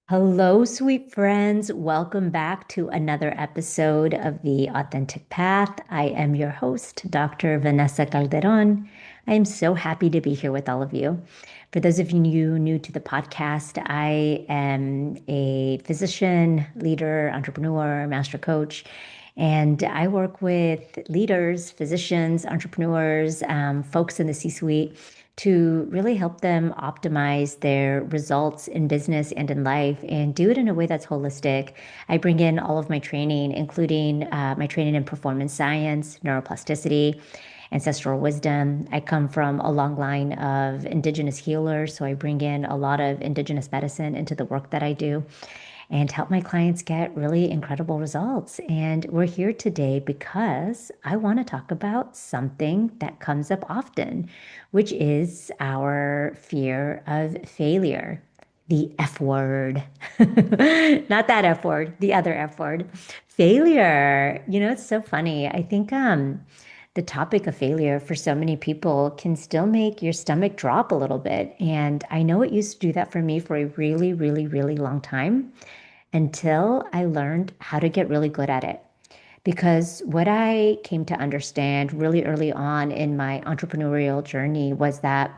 Hello, sweet friends. Welcome back to another episode of The Authentic Path. I am your host, Dr. Vanessa Calderon. I am so happy to be here with all of you. For those of you new to the podcast, I am a physician, leader, entrepreneur, master coach, and I work with leaders, physicians, entrepreneurs, folks in the C-suite to really help them optimize their results in business and in life and do it in a way that's holistic. I bring in all of my training, including my training in performance science, neuroplasticity, ancestral wisdom. I come from a long line of indigenous healers, so I bring in a lot of indigenous medicine into the work that I do and help my clients get really incredible results. And we're here today because I want to talk about something that comes up often, which is our fear of failure. The F word. Not that F word, the other F word. Failure. It's so funny. I think the topic of failure for so many people can still make your stomach drop a little bit. And I know it used to do that for me for a really, really, really long time until I learned how to get really good at it. Because what I came to understand really early on in my entrepreneurial journey was that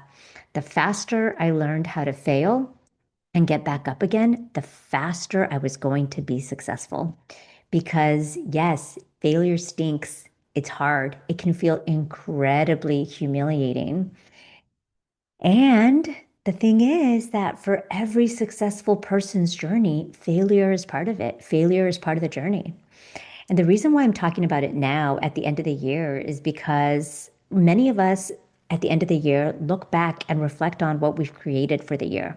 the faster I learned how to fail and get back up again, the faster I was going to be successful. Because yes, failure stinks. It's hard. It can feel incredibly humiliating. And the thing is that for every successful person's journey, failure is part of it. Failure is part of the journey. And the reason why I'm talking about it now at the end of the year is because many of us at the end of the year look back and reflect on what we've created for the year.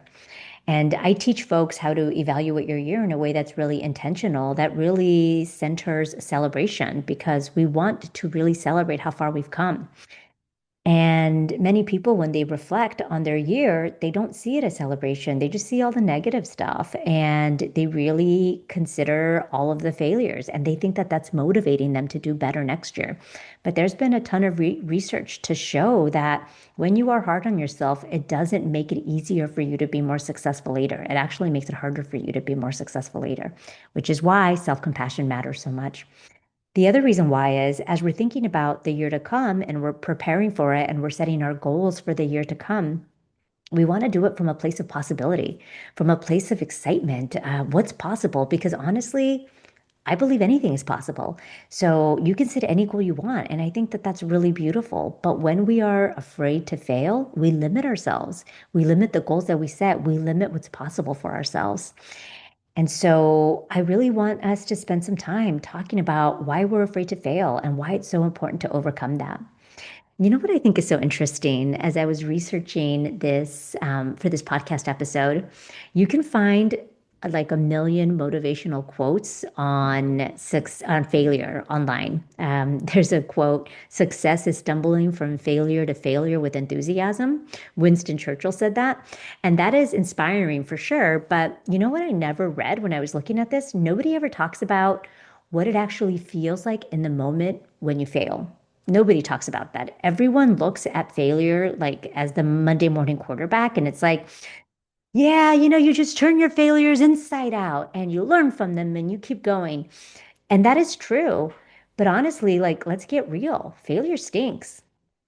And I teach folks how to evaluate your year in a way that's really intentional, that really centers celebration, because we want to really celebrate how far we've come. And many people, when they reflect on their year, they don't see it as celebration. They just see all the negative stuff and they really consider all of the failures and they think that that's motivating them to do better next year. But there's been a ton of research to show that when you are hard on yourself, it doesn't make it easier for you to be more successful later. It actually makes it harder for you to be more successful later, which is why self-compassion matters so much. The other reason why is as we're thinking about the year to come and we're preparing for it and we're setting our goals for the year to come, we want to do it from a place of possibility, from a place of excitement. What's possible? Because honestly, I believe anything is possible. So you can set any goal you want. And I think that that's really beautiful. But when we are afraid to fail, we limit ourselves. We limit the goals that we set. We limit what's possible for ourselves. And so I really want us to spend some time talking about why we're afraid to fail and why it's so important to overcome that. You know what I think is so interesting as I was researching this for this podcast episode, you can find like a million motivational quotes on failure online. There's a quote: "Success is stumbling from failure to failure with enthusiasm." Winston Churchill said that, and that is inspiring for sure. But you know what I never read when I was looking at this? Nobody ever talks about what it actually feels like in the moment when you fail. Nobody talks about that. Everyone looks at failure like as the Monday morning quarterback, and it's like, yeah, you just turn your failures inside out and you learn from them and you keep going. And that is true. But honestly, like, let's get real. Failure stinks.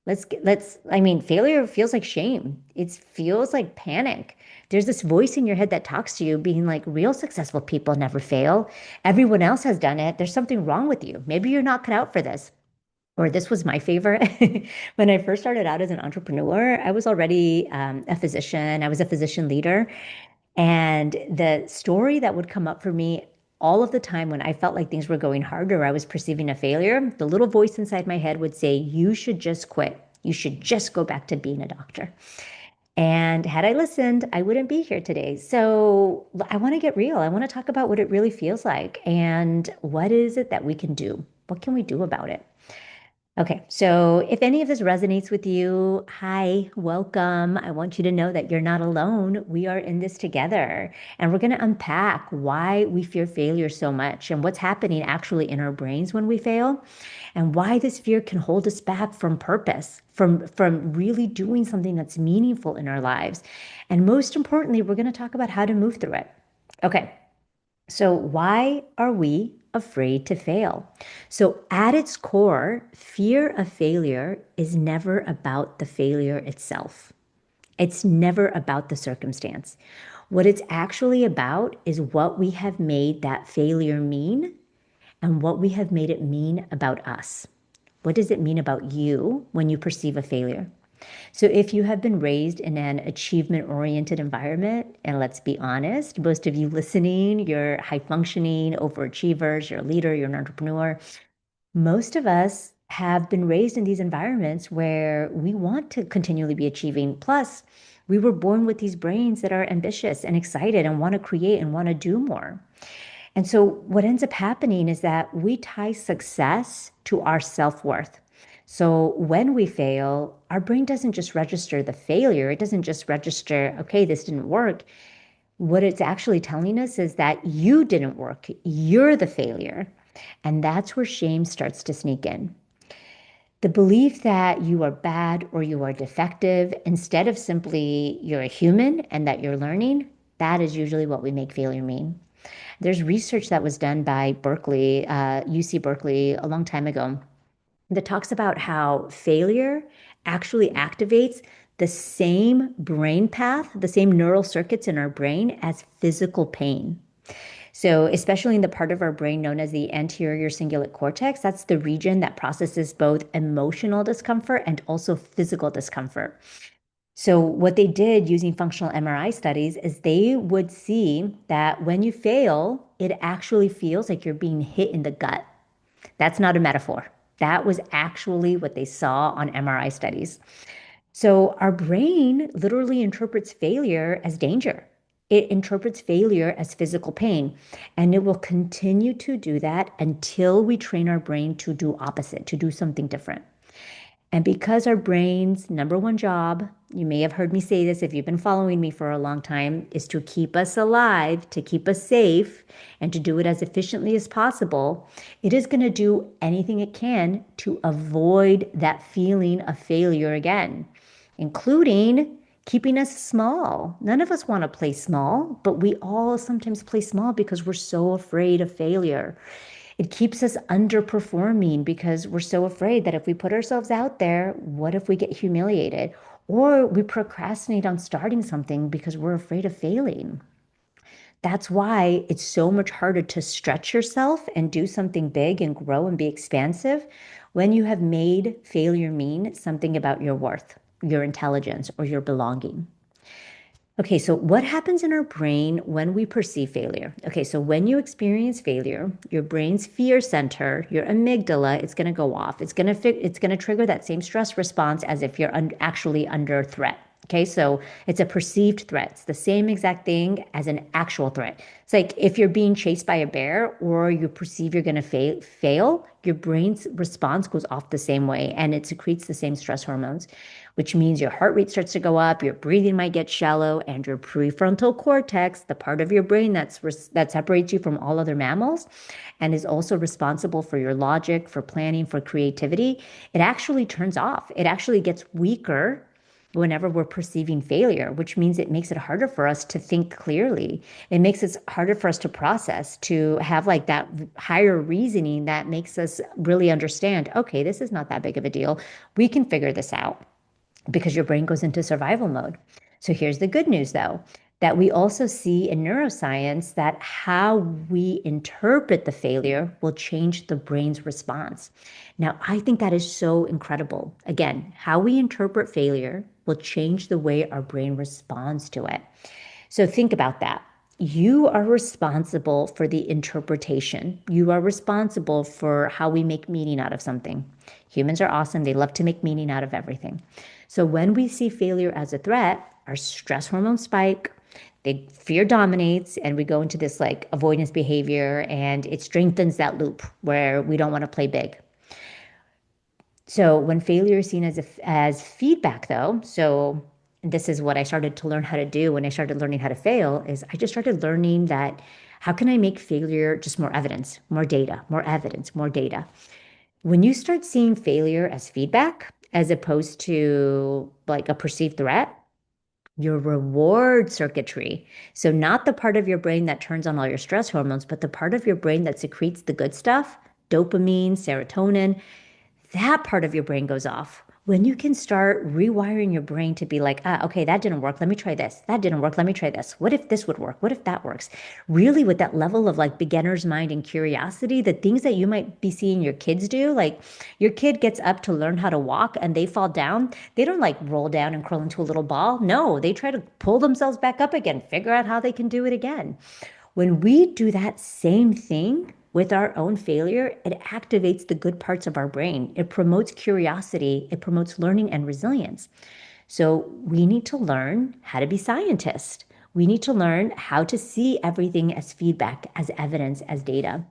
I mean, failure feels like shame. It feels like panic. There's this voice in your head that talks to you being like, real successful people never fail. Everyone else has done it. There's something wrong with you. Maybe you're not cut out for this. Or this was my favorite. When I first started out as an entrepreneur, I was already a physician. I was a physician leader. And the story that would come up for me all of the time when I felt like things were going harder, I was perceiving a failure, the little voice inside my head would say, "You should just quit. You should just go back to being a doctor." And had I listened, I wouldn't be here today. So I want to get real. I want to talk about what it really feels like and what is it that we can do? What can we do about it? Okay, so if any of this resonates with you, hi, welcome. I want you to know that you're not alone. We are in this together, and we're going to unpack why we fear failure so much and what's happening actually in our brains when we fail, and why this fear can hold us back from purpose, from really doing something that's meaningful in our lives. And most importantly, we're going to talk about how to move through it. Okay, so why are we afraid to fail? So, at its core, fear of failure is never about the failure itself. It's never about the circumstance. What it's actually about is what we have made that failure mean and what we have made it mean about us. What does it mean about you when you perceive a failure? So, if you have been raised in an achievement oriented environment, and let's be honest, most of you listening, you're high functioning, overachievers, you're a leader, you're an entrepreneur. Most of us have been raised in these environments where we want to continually be achieving. Plus, we were born with these brains that are ambitious and excited and want to create and want to do more. And so, what ends up happening is that we tie success to our self worth. So, when we fail, our brain doesn't just register the failure, it doesn't just register, okay, this didn't work. What it's actually telling us is that you didn't work, you're the failure. And that's where shame starts to sneak in. The belief that you are bad or you are defective, instead of simply you're a human and that you're learning, that is usually what we make failure mean. There's research that was done by Berkeley, UC Berkeley, a long time ago, that talks about how failure actually activates the same brain path, the same neural circuits in our brain as physical pain. So, especially in the part of our brain known as the anterior cingulate cortex, that's the region that processes both emotional discomfort and also physical discomfort. So, what they did using functional MRI studies is they would see that when you fail, it actually feels like you're being hit in the gut. That's not a metaphor. That was actually what they saw on MRI studies. So, our brain literally interprets failure as danger. It interprets failure as physical pain, and it will continue to do that until we train our brain to do opposite, to do something different. And because our brain's number one job, you may have heard me say this if you've been following me for a long time, is to keep us alive, to keep us safe, and to do it as efficiently as possible, it is going to do anything it can to avoid that feeling of failure again, including keeping us small. None of us want to play small, but we all sometimes play small because we're so afraid of failure. It keeps us underperforming because we're so afraid that if we put ourselves out there, what if we get humiliated? Or we procrastinate on starting something because we're afraid of failing. That's why it's so much harder to stretch yourself and do something big and grow and be expansive when you have made failure mean something about your worth, your intelligence, or your belonging. Okay, so what happens in our brain when we perceive failure? Okay, so when you experience failure, your brain's fear center, your amygdala, it's going to go off. It's going to trigger that same stress response as if you're actually under threat. Okay, so it's a perceived threat. It's the same exact thing as an actual threat. It's like if you're being chased by a bear or you perceive you're going to fail, your brain's response goes off the same way and it secretes the same stress hormones, which means your heart rate starts to go up, your breathing might get shallow, and your prefrontal cortex, the part of your brain that separates you from all other mammals and is also responsible for your logic, for planning, for creativity, it actually turns off. It actually gets weaker whenever we're perceiving failure, which means it makes it harder for us to think clearly. It makes it harder for us to process, to have like that higher reasoning that makes us really understand, okay, this is not that big of a deal. We can figure this out because your brain goes into survival mode. So here's the good news, though, that we also see in neuroscience that how we interpret the failure will change the brain's response. Now, I think that is so incredible. Again, how we interpret failure will change the way our brain responds to it. So think about that. You are responsible for the interpretation. You are responsible for how we make meaning out of something. Humans are awesome. They love to make meaning out of everything. So when we see failure as a threat, our stress hormones spike, the fear dominates, and we go into this like avoidance behavior, and it strengthens that loop where we don't want to play big. So when failure is seen as feedback, though, so this is what I started to learn how to do when I started learning how to fail, is I just started learning that how can I make failure just more evidence, more data, more evidence, more data. When you start seeing failure as feedback, as opposed to like a perceived threat, your reward circuitry. So, not the part of your brain that turns on all your stress hormones, but the part of your brain that secretes the good stuff, dopamine, serotonin, that part of your brain goes off. When you can start rewiring your brain to be like, okay, that didn't work. Let me try this. That didn't work. Let me try this. What if this would work? What if that works? Really, with that level of like beginner's mind and curiosity, the things that you might be seeing your kids do, like your kid gets up to learn how to walk and they fall down. They don't like roll down and curl into a little ball. No, they try to pull themselves back up again, figure out how they can do it again. When we do that same thing with our own failure, it activates the good parts of our brain. It promotes curiosity, it promotes learning and resilience. So we need to learn how to be scientists. We need to learn how to see everything as feedback, as evidence, as data.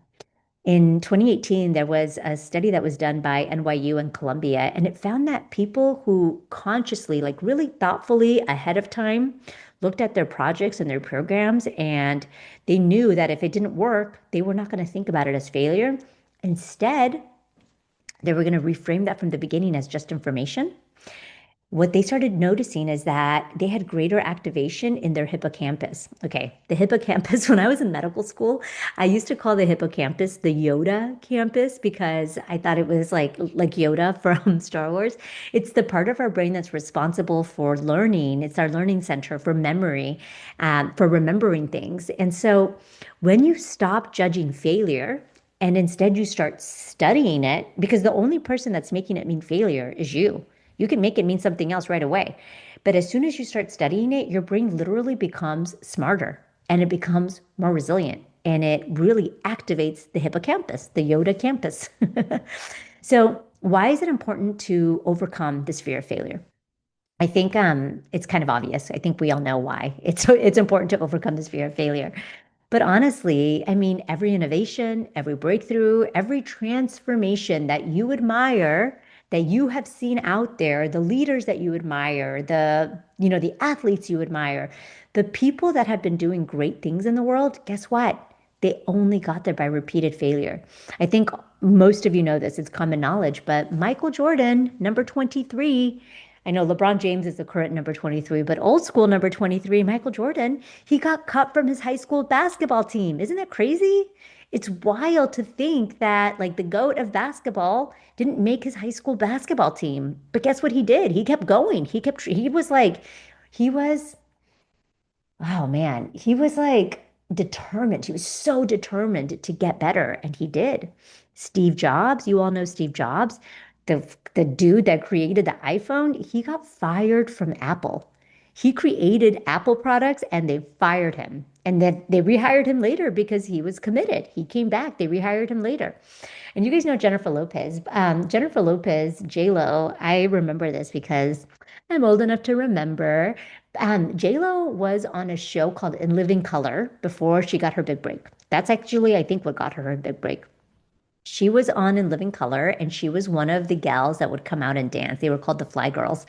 In 2018, there was a study that was done by NYU and Columbia, and it found that people who consciously, like really thoughtfully ahead of time, looked at their projects and their programs, and they knew that if it didn't work, they were not going to think about it as failure. Instead, they were going to reframe that from the beginning as just information. What they started noticing is that they had greater activation in their hippocampus. Okay, the hippocampus, when I was in medical school, I used to call the hippocampus the Yoda campus because I thought it was like Yoda from Star Wars. It's the part of our brain that's responsible for learning. It's our learning center for memory, for remembering things. And so when you stop judging failure, and instead you start studying it, because the only person that's making it mean failure is you. You can make it mean something else right away. But as soon as you start studying it, your brain literally becomes smarter and it becomes more resilient and it really activates the hippocampus, the Yoda campus. So, why is it important to overcome this fear of failure? I think it's kind of obvious. I think we all know why. It's important to overcome this fear of failure. But honestly, I mean, every innovation, every breakthrough, every transformation that you admire, that you have seen out there, the leaders that you admire, the athletes you admire, the people that have been doing great things in the world, guess what? They only got there by repeated failure. I think most of you know this, it's common knowledge, but Michael Jordan, number 23, I know LeBron James is the current number 23, but old school number 23, Michael Jordan, he got cut from his high school basketball team. Isn't that crazy? It's wild to think that like the GOAT of basketball didn't make his high school basketball team. But guess what he did? He kept going. He was like, he was Oh man, he was like determined. He was so determined to get better, and he did. Steve Jobs, you all know Steve Jobs, the dude that created the iPhone, he got fired from Apple. He created Apple products and they fired him. And then they rehired him later because he was committed. He came back, they rehired him later. And you guys know Jennifer Lopez. Jennifer Lopez, J-Lo, I remember this because I'm old enough to remember. J-Lo was on a show called In Living Color before she got her big break. That's actually, I think, what got her big break. She was on In Living Color, and she was one of the gals that would come out and dance. They were called the Fly Girls.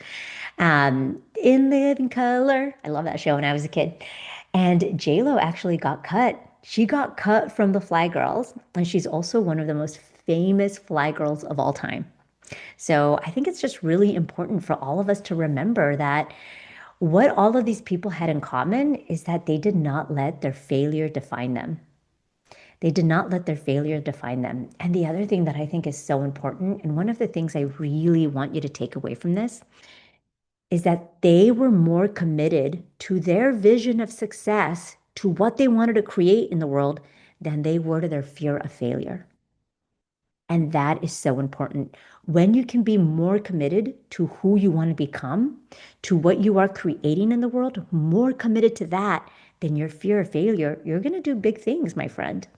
In Living Color. I love that show when I was a kid. And J-Lo actually got cut. She got cut from the Fly Girls, and she's also one of the most famous Fly Girls of all time. So I think it's just really important for all of us to remember that what all of these people had in common is that they did not let their failure define them. They did not let their failure define them. And the other thing that I think is so important, and one of the things I really want you to take away from this, is that they were more committed to their vision of success, to what they wanted to create in the world, than they were to their fear of failure. And that is so important. When you can be more committed to who you want to become, to what you are creating in the world, more committed to that than your fear of failure, you're going to do big things, my friend.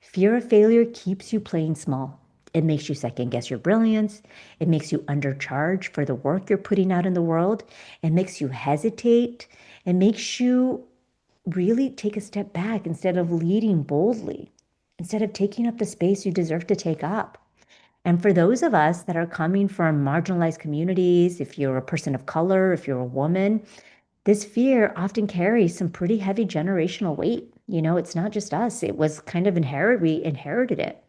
Fear of failure keeps you playing small. It makes you second guess your brilliance. It makes you undercharge for the work you're putting out in the world. It makes you hesitate. It makes you really take a step back instead of leading boldly, instead of taking up the space you deserve to take up. And for those of us that are coming from marginalized communities, if you're a person of color, if you're a woman, this fear often carries some pretty heavy generational weight. It's not just us, it was kind of we inherited it.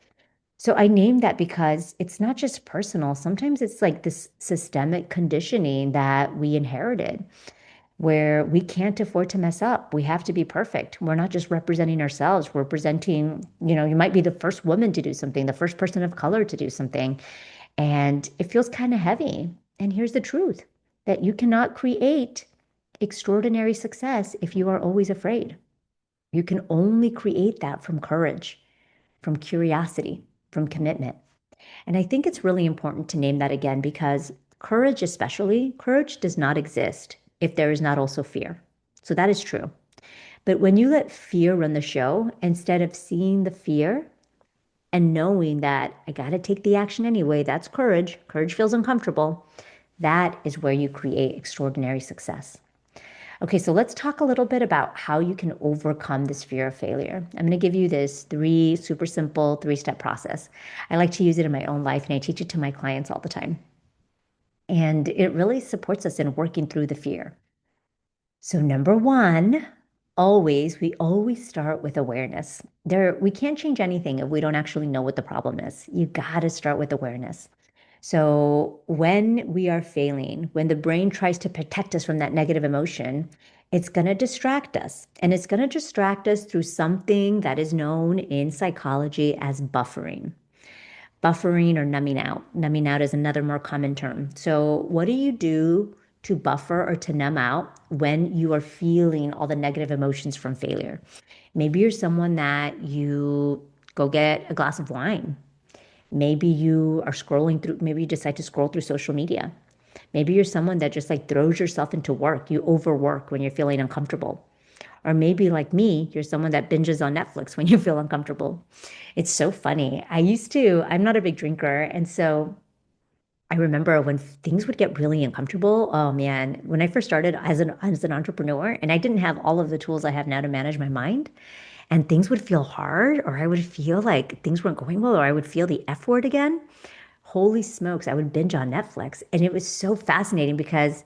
So I named that because it's not just personal. Sometimes it's like this systemic conditioning that we inherited. where we can't afford to mess up. We have to be perfect. We're not just representing ourselves, we're presenting, you might be the first woman to do something, the first person of color to do something, and it feels kind of heavy. And here's the truth that you cannot create extraordinary success if you are always afraid. You can only create that from courage, from curiosity, from commitment. And I think it's really important to name that again because courage, especially, courage does not exist if there is not also fear. So that is true. But when you let fear run the show, instead of seeing the fear and knowing that I got to take the action anyway, that's courage. Courage feels uncomfortable. That is where you create extraordinary success. Okay, so let's talk a little bit about how you can overcome this fear of failure. I'm going to give you this super simple three-step process. I like to use it in my own life and I teach it to my clients all the time. And it really supports us in working through the fear. So number one, we always start with awareness. We can't change anything if we don't actually know what the problem is. You got to start with awareness. So when we are failing, when the brain tries to protect us from that negative emotion, it's going to distract us. And it's going to distract us through something that is known in psychology as buffering. Buffering or numbing out. Numbing out is another more common term. So, what do you do to buffer or to numb out when you are feeling all the negative emotions from failure? Maybe you're someone that you go get a glass of wine. Maybe you are scrolling through, maybe you decide to scroll through social media. Maybe you're someone that just like throws yourself into work. You overwork when you're feeling uncomfortable. Or maybe like me, you're someone that binges on Netflix when you feel uncomfortable. It's so funny. I'm not a big drinker. And so I remember when things would get really uncomfortable. Oh man, when I first started as an entrepreneur and I didn't have all of the tools I have now to manage my mind, and things would feel hard, or I would feel like things weren't going well, or I would feel the F word again. Holy smokes, I would binge on Netflix. And it was so fascinating because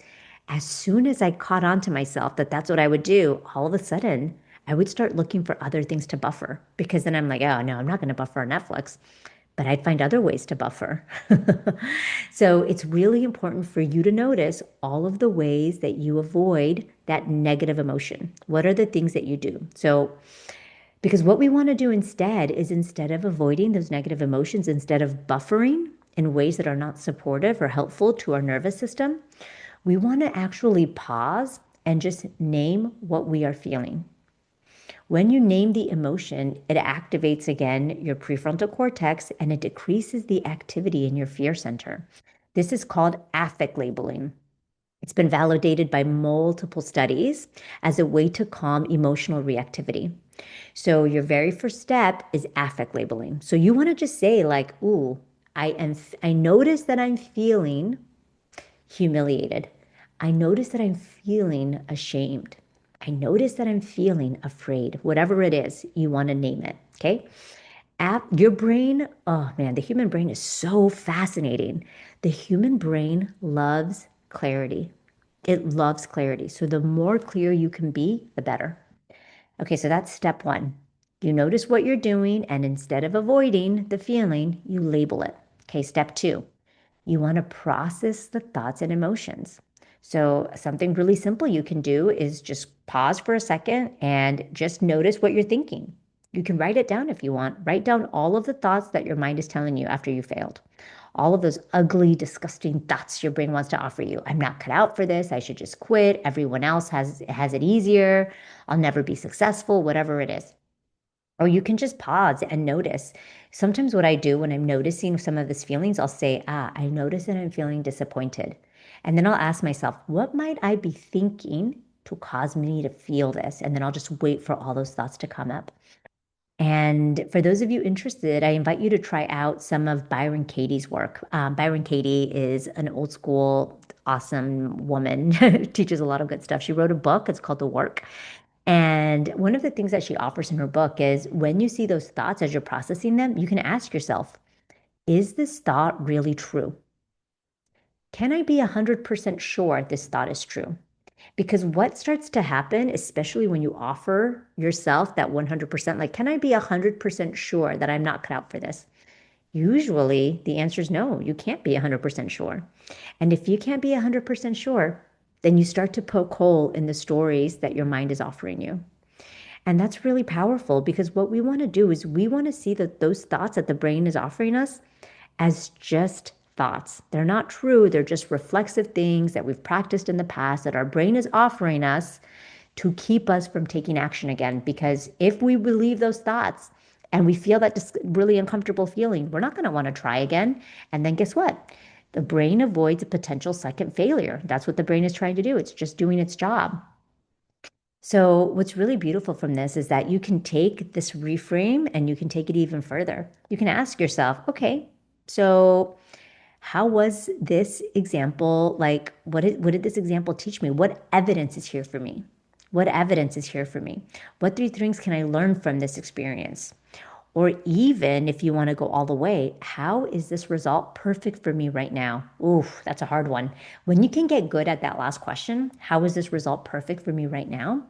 as soon as I caught on to myself that that's what I would do, all of a sudden I would start looking for other things to buffer because then I'm like, oh no, I'm not going to buffer on Netflix, but I'd find other ways to buffer. So it's really important for you to notice all of the ways that you avoid that negative emotion. What are the things that you do? So because what we want to do instead is instead of avoiding those negative emotions, instead of buffering in ways that are not supportive or helpful to our nervous system, we want to actually pause and just name what we are feeling. When you name the emotion, it activates again your prefrontal cortex and it decreases the activity in your fear center. This is called affect labeling. It's been validated by multiple studies as a way to calm emotional reactivity. So your very first step is affect labeling. So you want to just say like, "Ooh, I notice that I'm feeling humiliated. I notice that I'm feeling ashamed. I notice that I'm feeling afraid." Whatever it is, you want to name it, okay? Your brain, oh man, the human brain is so fascinating. The human brain loves clarity. It loves clarity. So the more clear you can be, the better. Okay, so that's step one. You notice what you're doing, and instead of avoiding the feeling, you label it. Okay, step two, you want to process the thoughts and emotions. So, something really simple you can do is just pause for a second and just notice what you're thinking. You can write it down if you want. Write down all of the thoughts that your mind is telling you after you failed. All of those ugly, disgusting thoughts your brain wants to offer you. I'm not cut out for this. I should just quit. Everyone else has it easier. I'll never be successful, whatever it is. Or you can just pause and notice. Sometimes what I do when I'm noticing some of these feelings, I'll say, I notice that I'm feeling disappointed. And then I'll ask myself, what might I be thinking to cause me to feel this? And then I'll just wait for all those thoughts to come up. And for those of you interested, I invite you to try out some of Byron Katie's work. Byron Katie is an old school, awesome woman, teaches a lot of good stuff. She wrote a book, it's called The Work. And one of the things that she offers in her book is when you see those thoughts as you're processing them, you can ask yourself, is this thought really true? Can I be 100% sure this thought is true? Because what starts to happen, especially when you offer yourself that 100%, like, can I be 100% sure that I'm not cut out for this? Usually the answer is no, you can't be 100% sure. And if you can't be 100% sure, then you start to poke hole in the stories that your mind is offering you. And that's really powerful because what we want to do is we want to see that those thoughts that the brain is offering us as just thoughts. They're not true. They're just reflexive things that we've practiced in the past that our brain is offering us to keep us from taking action again. Because if we believe those thoughts and we feel that really uncomfortable feeling, we're not going to want to try again. And then guess what? The brain avoids a potential second failure. That's what the brain is trying to do. It's just doing its job. So, what's really beautiful from this is that you can take this reframe and you can take it even further. You can ask yourself, okay, so how was this example like? What did this example teach me? What evidence is here for me? What evidence is here for me? What three things can I learn from this experience? Or even if you want to go all the way, how is this result perfect for me right now? Oof, that's a hard one. When you can get good at that last question, how is this result perfect for me right now?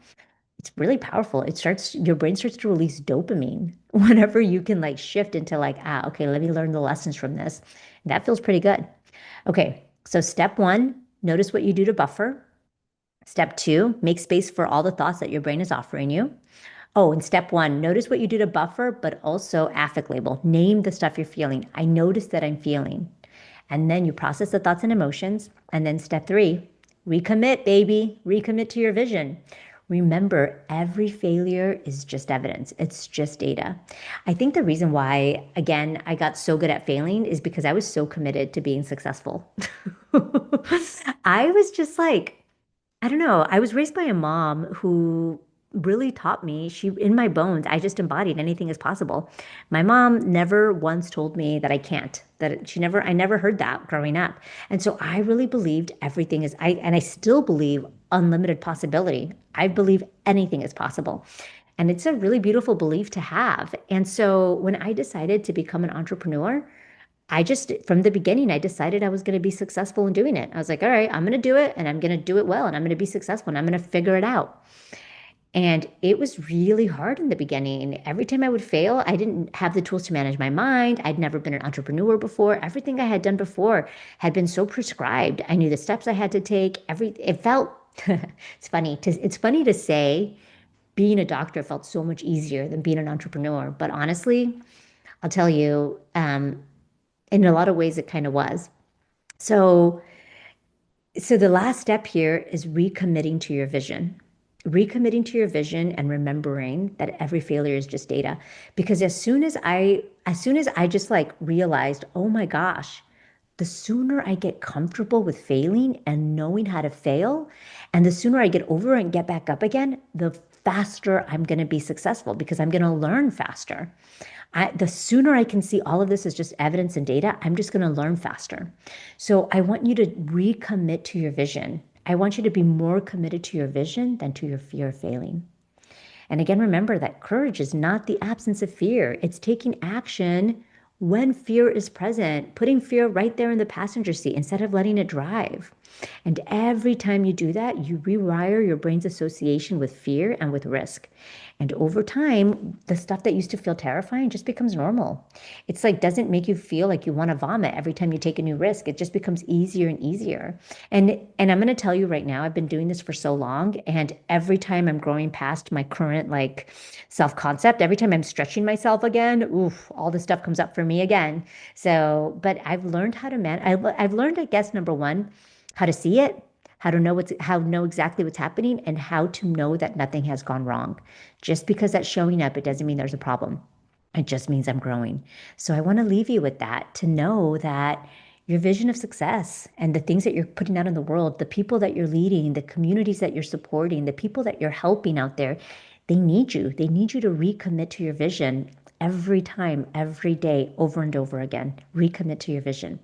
It's really powerful. Your brain starts to release dopamine whenever you can like shift into like, okay, let me learn the lessons from this. That feels pretty good. Okay, so step one, notice what you do to buffer. Step two, make space for all the thoughts that your brain is offering you. Oh, and step one, notice what you do to buffer, but also affect label. Name the stuff you're feeling. I notice that I'm feeling. And then you process the thoughts and emotions. And then step three, recommit, baby. Recommit to your vision. Remember, every failure is just evidence. It's just data. I think the reason why, again, I got so good at failing is because I was so committed to being successful. I was just like, I don't know. I was raised by a mom who really taught me, in my bones, I just embodied anything is possible. My mom never once told me that I can't, I never heard that growing up. And so I really believed and I still believe unlimited possibility. I believe anything is possible. And it's a really beautiful belief to have. And so when I decided to become an entrepreneur, from the beginning, I decided I was going to be successful in doing it. I was like, all right, I'm going to do it and I'm going to do it well and I'm going to be successful and I'm going to figure it out. And it was really hard in the beginning. Every time I would fail, I didn't have the tools to manage my mind. I'd never been an entrepreneur before. Everything I had done before had been so prescribed. I knew the steps I had to take. It felt it's funny to say being a doctor felt so much easier than being an entrepreneur. But honestly, I'll tell you, in a lot of ways, it kind of was. So, so the last step here is recommitting to your vision. Recommitting to your vision and remembering that every failure is just data. Because as soon as I just like realized, oh my gosh, the sooner I get comfortable with failing and knowing how to fail, and the sooner I get over and get back up again, the faster I'm going to be successful because I'm going to learn faster. The sooner I can see all of this as just evidence and data, I'm just going to learn faster. So I want you to recommit to your vision. I want you to be more committed to your vision than to your fear of failing. And again, remember that courage is not the absence of fear. It's taking action when fear is present, putting fear right there in the passenger seat instead of letting it drive. And every time you do that, you rewire your brain's association with fear and with risk. And over time, the stuff that used to feel terrifying just becomes normal. It's like doesn't make you feel like you want to vomit every time you take a new risk. It just becomes easier and easier. And I'm going to tell you right now, I've been doing this for so long, and every time I'm growing past my current like self-concept, every time I'm stretching myself again, oof, all this stuff comes up for me again. So, but I've learned how to I've learned, I guess, number one, how to see it, how to know exactly what's happening, and how to know that nothing has gone wrong. Just because that's showing up, it doesn't mean there's a problem. It just means I'm growing. So I want to leave you with that, to know that your vision of success and the things that you're putting out in the world, the people that you're leading, the communities that you're supporting, the people that you're helping out there, they need you. They need you to recommit to your vision every time, every day, over and over again. Recommit to your vision.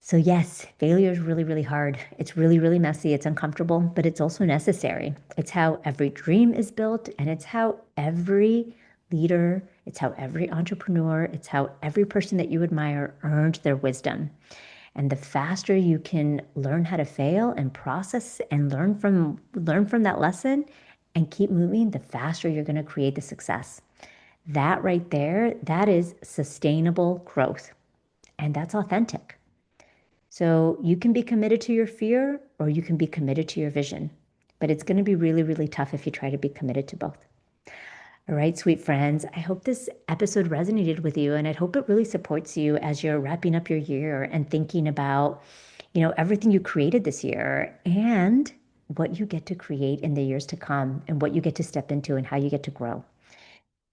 So, yes, failure is really, really hard. It's really, really messy. It's uncomfortable, but it's also necessary. It's how every dream is built, and it's how every leader, it's how every entrepreneur, it's how every person that you admire earned their wisdom. And the faster you can learn how to fail and process and learn from that lesson and keep moving, the faster you're going to create the success. That right there, that is sustainable growth. And that's authentic. So you can be committed to your fear or you can be committed to your vision. But it's going to be really, really tough if you try to be committed to both. All right, sweet friends, I hope this episode resonated with you and I hope it really supports you as you're wrapping up your year and thinking about, everything you created this year and what you get to create in the years to come and what you get to step into and how you get to grow.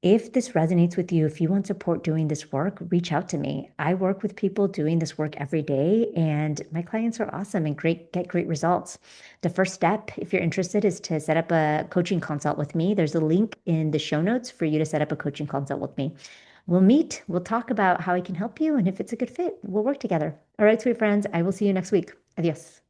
If this resonates with you, if you want support doing this work, reach out to me. I work with people doing this work every day, and my clients are awesome and get great results. The first step, if you're interested, is to set up a coaching consult with me. There's a link in the show notes for you to set up a coaching consult with me. We'll meet, we'll talk about how I can help you, and if it's a good fit, we'll work together. All right, sweet friends, I will see you next week. Adios.